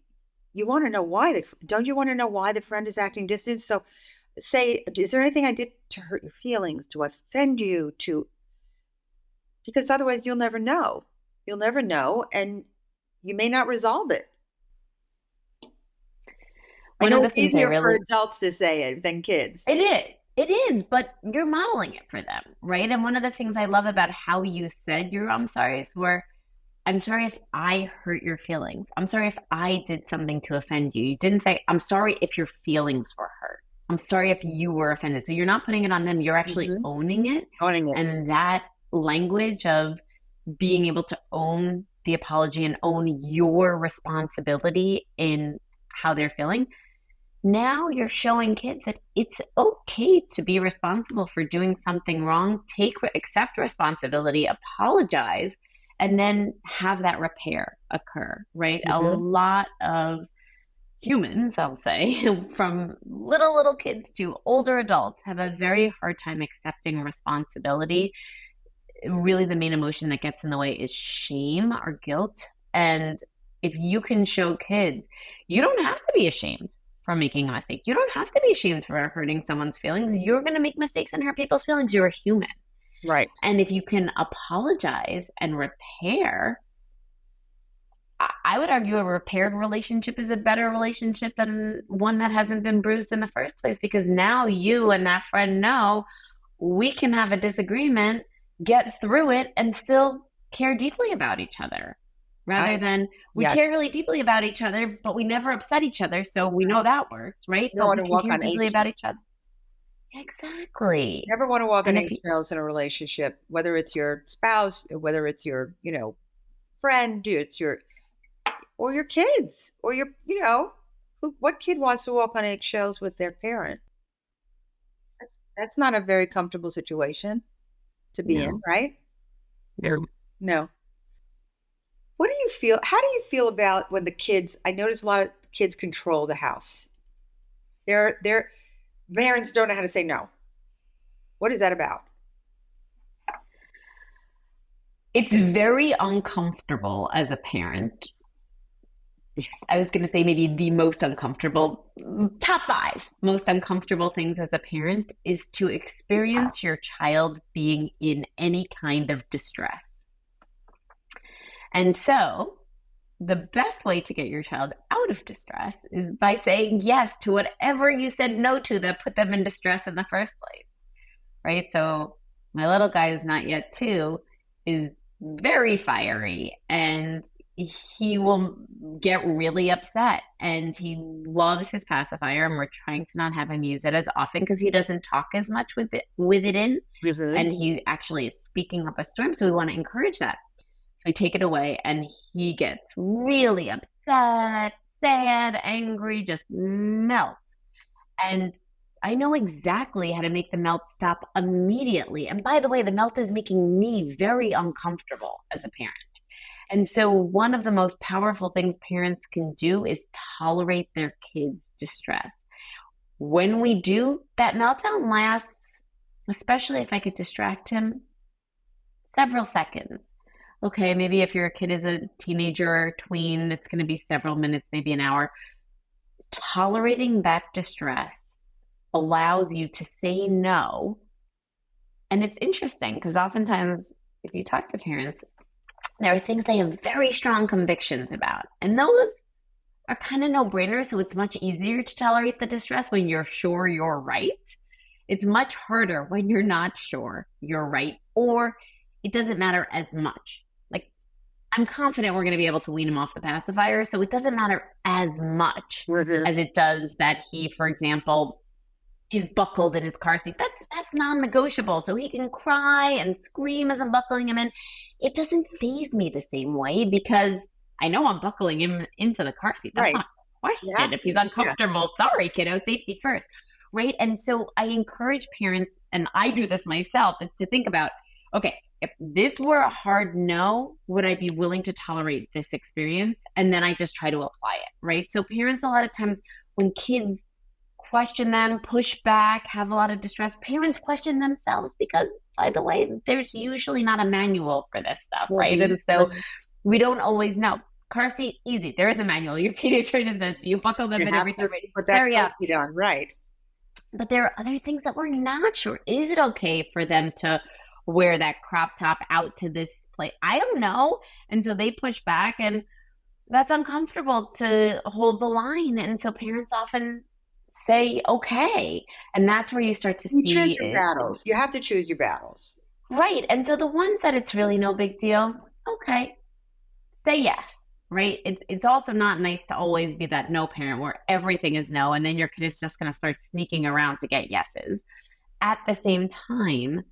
you want to know why. Don't you want to know why the friend is acting distant? So say, is there anything I did to hurt your feelings, to offend you, because otherwise you'll never know. You'll never know, and you may not resolve it. I One know of the it's things I easier for really adults to say it than kids. It is. It is, but you're modeling it for them, right? And one of the things I love about how you said your I'm sorry were, I'm sorry if I hurt your feelings. I'm sorry if I did something to offend you. You didn't say, I'm sorry if your feelings were hurt. I'm sorry if you were offended. So you're not putting it on them. You're actually Mhm. owning it. Owning it. And that language of being able to own the apology and own your responsibility in how they're feeling, now you're showing kids that it's okay to be responsible for doing something wrong, accept responsibility, apologize, and then have that repair occur, right? A Mhm. lot of humans, I'll say, from little kids to older adults, have a very hard time accepting responsibility. Really, the main emotion that gets in the way is shame or guilt. And if you can show kids, you don't have to be ashamed for making a mistake. You don't have to be ashamed for hurting someone's feelings. You're going to make mistakes and hurt people's feelings. You're a human. Right. And if you can apologize and repair, I would argue a repaired relationship is a better relationship than one that hasn't been bruised in the first place, because now you and that friend know we can have a disagreement, get through it, and still care deeply about each other. Rather I than we Yes. care really deeply about each other, but we never upset each other. So we know that works, right? You don't But want we to can walk care on deeply eggshells. about each other. Exactly. Never want to walk on And if you, eggshells in a relationship, whether it's your spouse, whether it's your, friend, it's or your kids, or what kid wants to walk on eggshells with their parent? That's not a very comfortable situation to be in, no, right? no. No. What do you feel? How do you feel about when I notice a lot of kids control the house. Their parents don't know how to say no. What is that about? It's very uncomfortable as a parent. I was going to say maybe the most uncomfortable, top five most uncomfortable things as a parent is to experience your child being in any kind of distress. And so, the best way to get your child out of distress is by saying yes to whatever you said no to that put them in distress in the first place, right? So, my little guy is not yet 2, is very fiery, and he will get really upset, and he loves his pacifier, and we're trying to not have him use it as often because he doesn't talk as much with it in, Mhm. and he actually is speaking up a storm, so we want to encourage that. So we take it away, and he gets really upset, sad, angry, just melts. And I know exactly how to make the melt stop immediately. And by the way, the melt is making me very uncomfortable as a parent. And so, one of the most powerful things parents can do is tolerate their kids' distress. When we do, that meltdown lasts, especially if I could distract him, several seconds. Okay, maybe if your kid is a teenager or tween, it's going to be several minutes, maybe an hour. Tolerating that distress allows you to say no. And it's interesting because oftentimes if you talk to parents, there are things they have very strong convictions about. And those are kind of no-brainers. So it's much easier to tolerate the distress when you're sure you're right. It's much harder when you're not sure you're right, or it doesn't matter as much. Like, I'm confident we're going to be able to wean him off the pacifier, so it doesn't matter as much as it does that he, for example, is buckled in his car seat. That's non-negotiable. So he can cry and scream as I'm buckling him in. It doesn't faze me the same way because I know I'm buckling him into the car seat. That's not a question. If he's uncomfortable, sorry, kiddo, safety first. Right. And so I encourage parents, and I do this myself, is to think about, okay, if this were a hard no, would I be willing to tolerate this experience? And then I just try to apply it. Right. So parents, a lot of times when kids question them, push back, have a lot of distress, parents question themselves because, by the way, there's usually not a manual for this stuff. Right. And so we don't always know. Car seat, easy. There is a manual. Your pediatrician says you buckle them in every time. Put that car seat on. Right. But there are other things that we're not sure. Is it okay for them to wear that crop top out to this place? I don't know. And so they push back, and that's uncomfortable to hold the line. And so parents often say, okay. And that's where you start to see. Choose your battles. You have to choose your battles. Right. And so the ones that it's really no big deal, okay, say yes. Right. It's also not nice to always be that no parent where everything is no, and then your kid is just going to start sneaking around to get yeses. At the same time,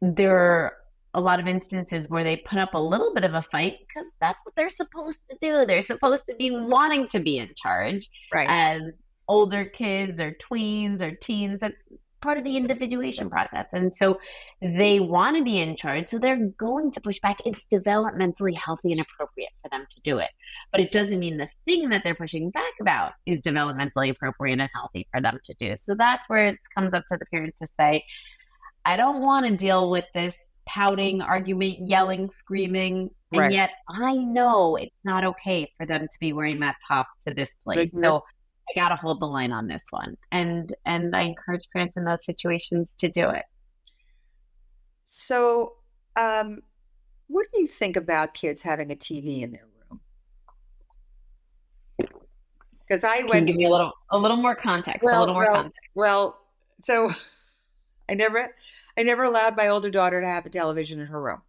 there are a lot of instances where they put up a little bit of a fight because that's what they're supposed to do. They're supposed to be wanting to be in charge as older kids or tweens or teens. That's part of the individuation process. And so they want to be in charge. So they're going to push back. It's developmentally healthy and appropriate for them to do it. But it doesn't mean the thing that they're pushing back about is developmentally appropriate and healthy for them to do. So that's where it comes up to the parent to say, I don't want to deal with this pouting, argument, yelling, screaming. And yet I know it's not okay for them to be wearing that top to this place. So I got to hold the line on this one. And I encourage parents in those situations to do it. So what do you think about kids having a TV in their room? Because Can you give me a little more context, context. Well, so I never allowed my older daughter to have a television in her room.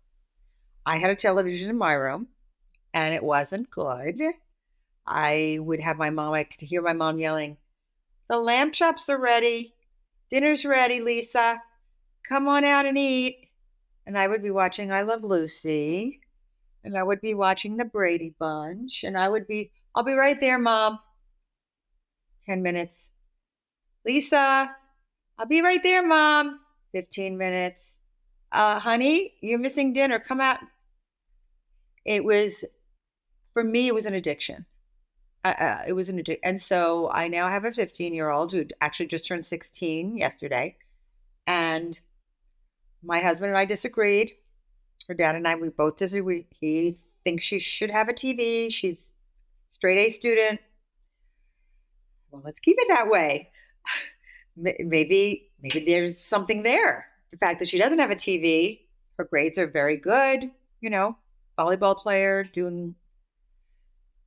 I had a television in my room, and it wasn't good. I would have I could hear my mom yelling, "The lamb chops are ready. Dinner's ready, Lisa. Come on out and eat." And I would be watching I Love Lucy, and I would be watching The Brady Bunch, and I'll be right there, Mom. 10 minutes. Lisa, I'll be right there, Mom. 15 minutes. Honey, you're missing dinner. Come out. For me, it was an addiction. It was an addiction. And so I now have a 15-year-old who actually just turned 16 yesterday. And my husband and I disagreed. Her dad and I, we both disagreed. He thinks she should have a TV. She's straight A student. Well, let's keep it that way. Maybe there's something there. The fact that she doesn't have a TV, her grades are very good, volleyball player, doing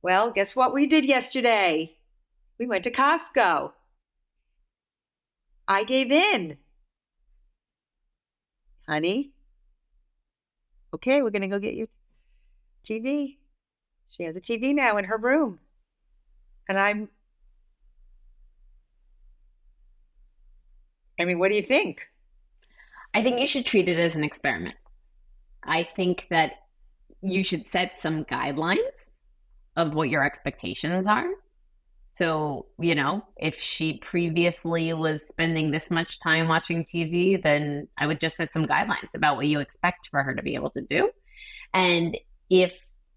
well. Guess what we did yesterday? We went to Costco. I gave in. Honey, okay, we're going to go get you TV. She has a TV now in her room. And what do you think? I think you should treat it as an experiment. I think that you should set some guidelines of what your expectations are. So, if she previously was spending this much time watching TV, then I would just set some guidelines about what you expect for her to be able to do. And if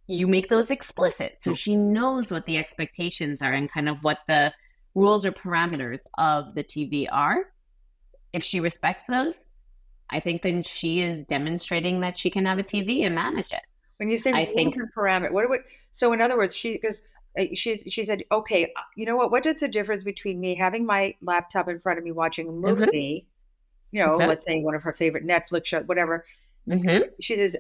you make those explicit, so she knows what the expectations are and kind of what the rules or parameters of the TV are, if she respects those, I think then she is demonstrating that she can have a TV and manage it. When you say rules and parameters, so in other words, because she said, okay, you know what? What is the difference between me having my laptop in front of me watching a Mhm. movie, you know, Okay. let's say one of her favorite Netflix show, whatever. Hmm. She says,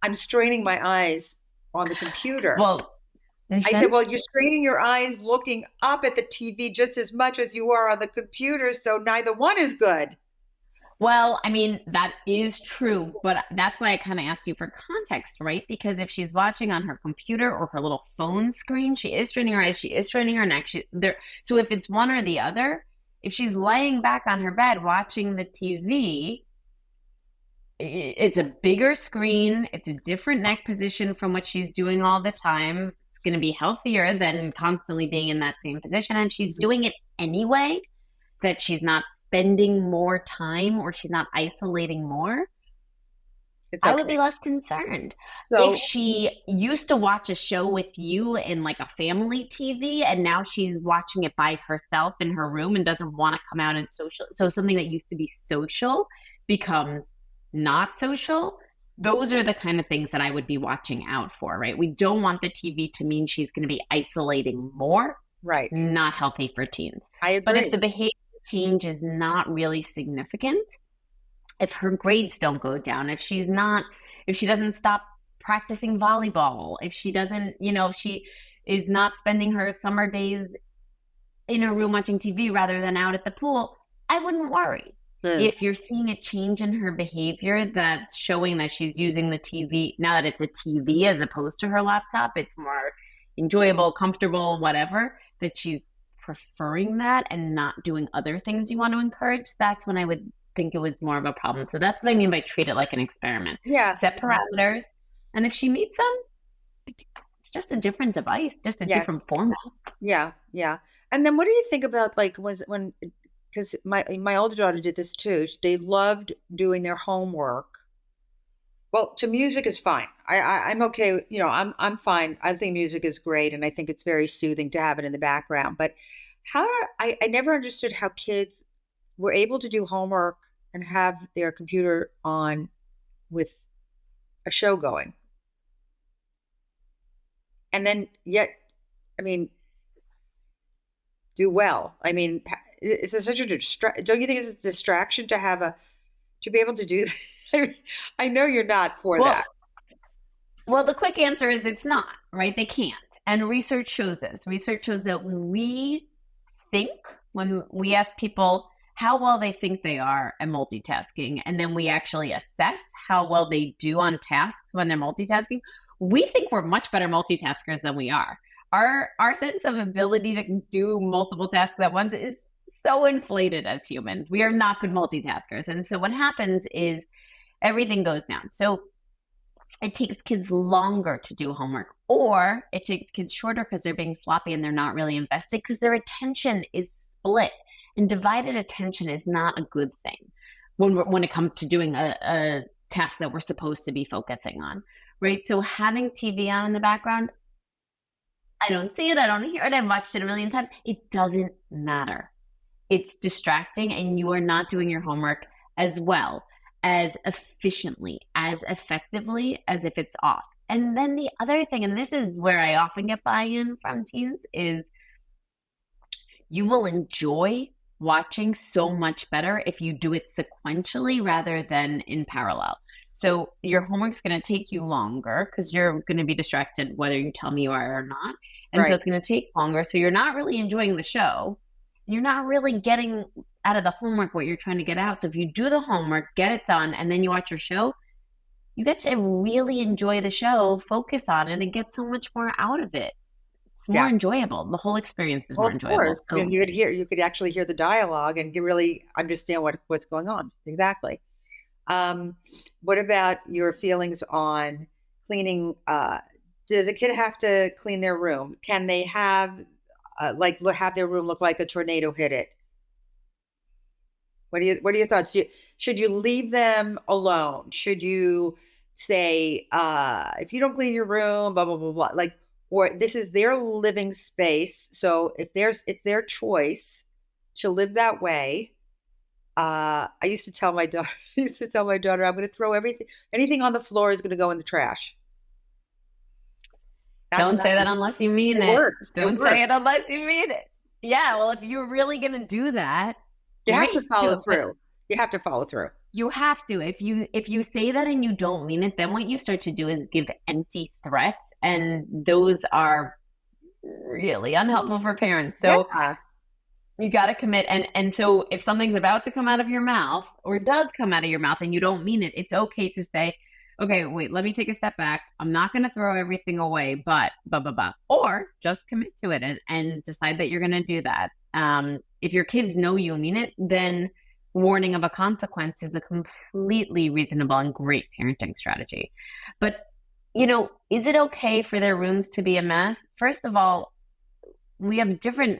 I'm straining my eyes on the computer. Well, I said, mhm. well, you're straining your eyes looking up at the TV just as much as you are on the computer, so neither one is good. Well, I mean, that is true, but that's why I kind of asked you for context, right? Because if she's watching on her computer or her little phone screen, she is straining her eyes, she is straining her neck. So if it's one or the other, if she's laying back on her bed watching the TV, it's a bigger screen, it's a different neck position from what she's doing all the time. It's going to be healthier than constantly being in that same position, and she's doing it anyway, that she's not spending more time or she's not isolating more, It's I would be okay. less concerned. If So, she used to watch a show with you in like a family TV and now she's watching it by herself in her room and doesn't want to come out and social, so something that used to be social becomes not social, those are the kind of things that I would be watching out for, right? We don't want the TV to mean she's going to be isolating more, right. not healthy for teens. I But if agree. the behavior change is not really significant, if her grades don't go down, if she doesn't stop practicing volleyball, if she doesn't, if she is not spending her summer days in her room watching TV rather than out at the pool, I wouldn't worry. Mm. If you're seeing a change in her behavior that's showing that she's using the TV, now that it's a TV as opposed to her laptop, it's more enjoyable, comfortable, whatever, that she's preferring that and not doing other things you want to encourage, that's when I would think it was more of a problem. So that's what I mean by treat it like an experiment. Yeah. Set parameters, and if she meets them, it's just a different device, just a Yes. different format. Yeah. Yeah. And then what do you think about like when because my older daughter did this too. They loved doing their homework. Well, to music is fine. I'm okay. You know, I'm fine. I think music is great, and I think it's very soothing to have it in the background. But I never understood how kids were able to do homework and have their computer on with a show going, and then yet, I mean, do well. I mean, it's such a don't you think it's a distraction to have a to be able to do that? I know you're not for Well, that. Well, the quick answer is it's not, right? They can't. And research shows this. Research shows that think, when we ask people how well they think they are at multitasking, and then we actually assess how well they do on tasks when they're multitasking, we think we're much better multitaskers than we are. Our sense of ability to do multiple tasks at once is so inflated as humans. We are not good multitaskers. And so what happens is everything goes down. So it takes kids longer to do homework, or it takes kids shorter because they're being sloppy and they're not really invested because their attention is split. And divided attention is not a good thing when it comes to doing a task that we're supposed to be focusing on, right? So having TV on in the background, I don't see it, I don't hear it, I've watched it a million times. It doesn't matter. It's distracting, and you are not doing your homework as well, as efficiently, as effectively as if it's off. And then the other thing, and this is where I often get buy-in from teens, is you will enjoy watching so much better if you do it sequentially rather than in parallel. So your homework's going to take you longer because you're going to be distracted whether you tell me you are or not. And so Right. it's going to take longer. So you're not really enjoying the show. You're not really getting out of the homework what you're trying to get out. So if you do the homework, get it done, and then you watch your show, you get to really enjoy the show, focus on it, and get so much more out of it. It's more Yeah. enjoyable. The whole experience is Well, more of enjoyable. course, because So you could actually hear the dialogue and you really understand what's going on. Exactly. Um, what about your feelings on cleaning? Does the kid have to clean their room? Can they have have their room look like a tornado hit it? What are your thoughts? Should you leave them alone? Should you say if you don't clean your room, blah blah blah blah, like, or this is their living space, so if there's it's their choice to live that way. I used to tell my daughter, I used to tell my daughter, I'm going to throw anything on the floor is going to go in the trash. Don't say that unless you mean It it. worked. It Don't worked. say it unless you mean it. Yeah, well, if you're really going to do that, You have to great, follow do it. But through. You have to follow through. you have to. If you say that and you don't mean it, then what you start to do is give empty threats, and those are really unhelpful for parents. So Yeah. you got to commit. And so if something's about to come out of your mouth or does come out of your mouth and you don't mean it, it's okay to say, okay, wait, let me take a step back. I'm not going to throw everything away, but blah, blah, blah. Or just commit to it and decide that you're going to do that. If your kids know you mean it, then warning of a consequence is a completely reasonable and great parenting strategy. But, is it okay for their rooms to be a mess? First of all, we have different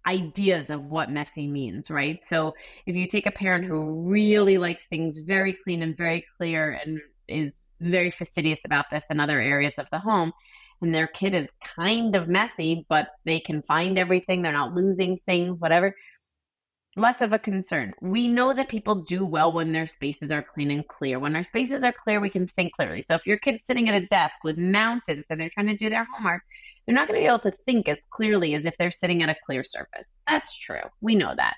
ideas of what messy means, right? So if you take a parent who really likes things very clean and very clear and is very fastidious about this in other areas of the home, and their kid is kind of messy, but they can find everything, they're not losing things, whatever, less of a concern. We know that people do well when their spaces are clean and clear. When our spaces are clear, we can think clearly. So if your kid's sitting at a desk with mountains and they're trying to do their homework, they're not going to be able to think as clearly as if they're sitting at a clear surface. That's true. We know that.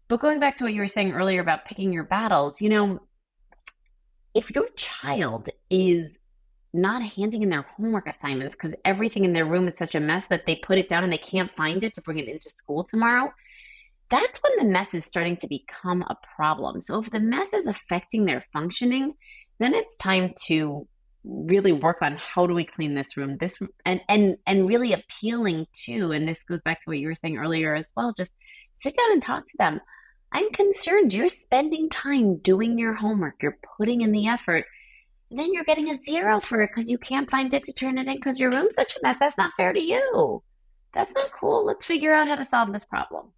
But going back to what you were saying earlier about picking your battles, if your child is not handing in their homework assignments because everything in their room is such a mess that they put it down and they can't find it to bring it into school tomorrow, that's when the mess is starting to become a problem. So if the mess is affecting their functioning, then it's time to really work on how do we clean this room, and really appealing to, and this goes back to what you were saying earlier as well, just sit down and talk to them. I'm concerned you're spending time doing your homework, you're putting in the effort, and then you're getting a 0 for it because you can't find it to turn it in because your room's such a mess. That's not fair to you. That's not cool. Let's figure out how to solve this problem.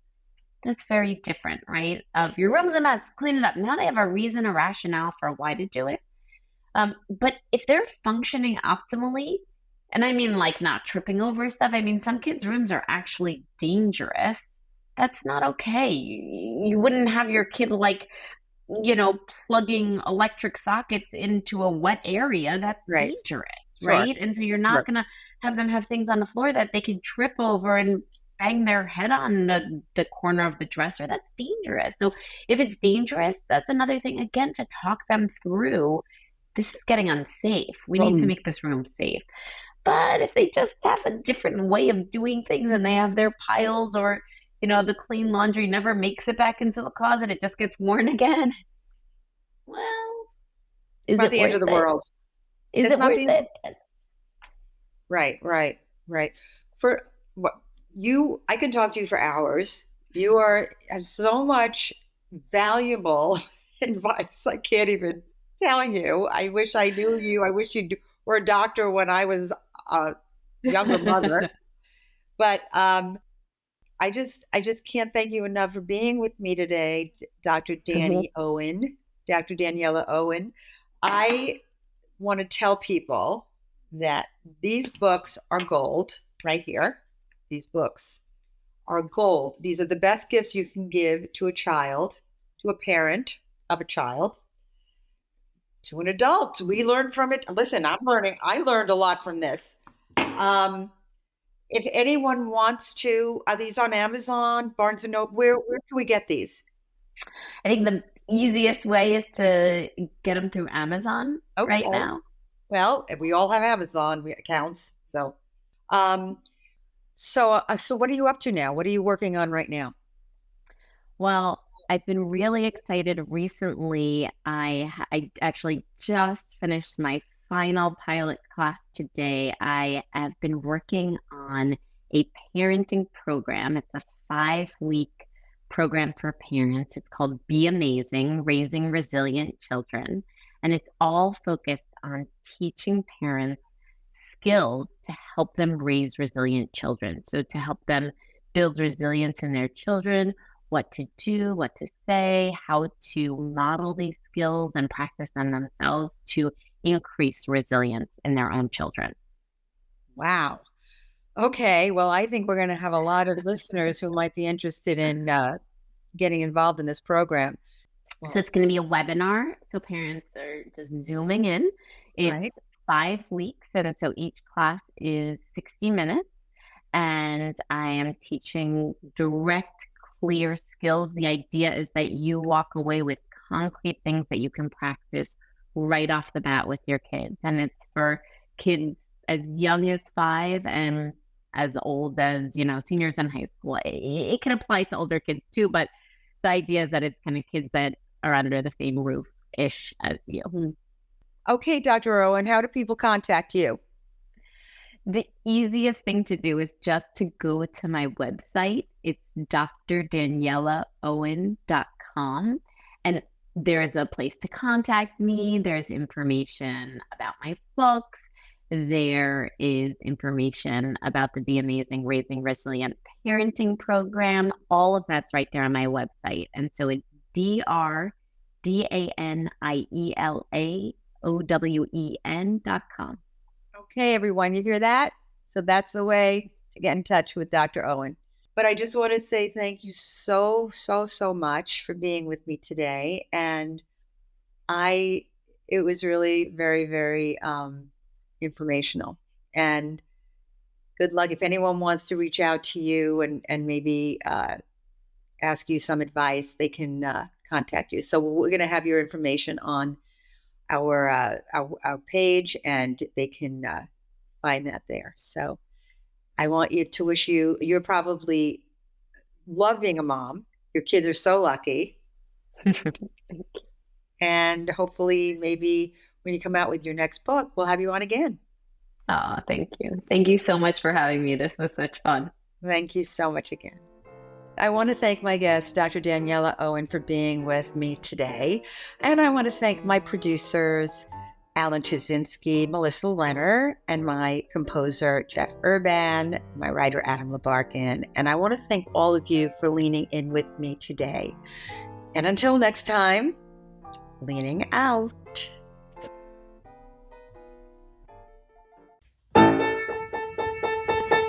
That's very different, right? Of your room's a mess, clean it up. Now they have a reason, a rationale for why to do it. But if they're functioning optimally, and I mean like not tripping over stuff, I mean some kids' rooms are actually dangerous. That's not okay. You wouldn't have your kid plugging electric sockets into a wet area. That's Right. dangerous, Sure. right? And so you're not going to have them have things on the floor that they can trip over and bang their head on the corner of the dresser. That's dangerous. So if it's dangerous, that's another thing, again, to talk them through. This is getting unsafe. We need to make this room safe. But if they just have a different way of doing things and they have their piles, or, the clean laundry never makes it back into the closet, it just gets worn again. Well, is Not it the end of the world. Is It's it not worth it? Right. For what I can talk to you for hours. You have so much valuable advice. I can't even tell you. I wish I knew you. I wish you were a doctor when I was a younger mother. But I just can't thank you enough for being with me today, Dr. Daniela Owen. I want to tell people that these books are gold right here. These books are gold. These are the best gifts you can give to a child, to a parent of a child, to an adult. We learn from it. Listen, I learned a lot from this. If anyone wants to, are these on Amazon, Barnes & Noble? Where can we get these? I think the easiest way is to get them through Amazon right now. Well, we all have Amazon accounts. So what are you up to now? What are you working on right now? Well, I've been really excited recently. I actually just finished my final pilot class today. I have been working on a parenting program. It's a 5-week program for parents. It's called Be Amazing, Raising Resilient Children. And it's all focused on teaching parents skills to help them raise resilient children. So to help them build resilience in their children, what to do, what to say, how to model these skills and practice them themselves to increase resilience in their own children. Wow. Okay. Well, I think we're going to have a lot of listeners who might be interested in getting involved in this program. So it's going to be a webinar. So parents are just Zooming in. It's 5 weeks, and so each class is 60 minutes. And I am teaching direct, clear skills. The idea is that you walk away with concrete things that you can practice right off the bat with your kids. And it's for kids as young as 5 and as old as, seniors in high school. It can apply to older kids too, but the idea is that it's kind of kids that are under the same roof-ish as you. Okay, Dr. Owen, how do people contact you? The easiest thing to do is just to go to my website. It's drdanielaowen.com. And there's a place to contact me. There's information about my books. There is information about the Be Amazing Raising Resilient Parenting program. All of that's right there on my website. And so it's drdanielaowen.com. Okay, everyone, you hear that? So that's the way to get in touch with Dr. Owen. But I just want to say thank you so much for being with me today. And it was really very, very informational. And good luck. If anyone wants to reach out to you and maybe ask you some advice, they can contact you. So we're going to have your information on our page, and they can find that there. So I want you to wish you're probably love being a mom. Your kids are so lucky. And hopefully maybe when you come out with your next book, we'll have you on again. Oh, thank you. Thank you so much for having me. This was such fun. Thank you so much again. I want to thank my guest, Dr. Daniela Owen, for being with me today. And I want to thank my producers, Alan Chizinski, Melissa Leonard, and my composer, Jeff Urban, my writer, Adam Labarkin. And I want to thank all of you for leaning in with me today. And until next time, leaning out.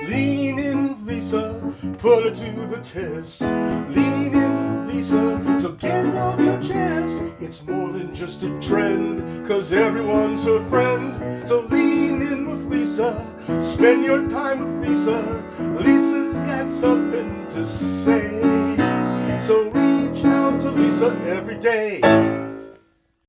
Lean in, Lisa, put her to the test. Lean in, Lisa, so get it off your chest. It's more than just a trend, 'cause everyone's her friend. So lean in with Lisa, spend your time with Lisa. Lisa's got something to say. So reach out to Lisa every day.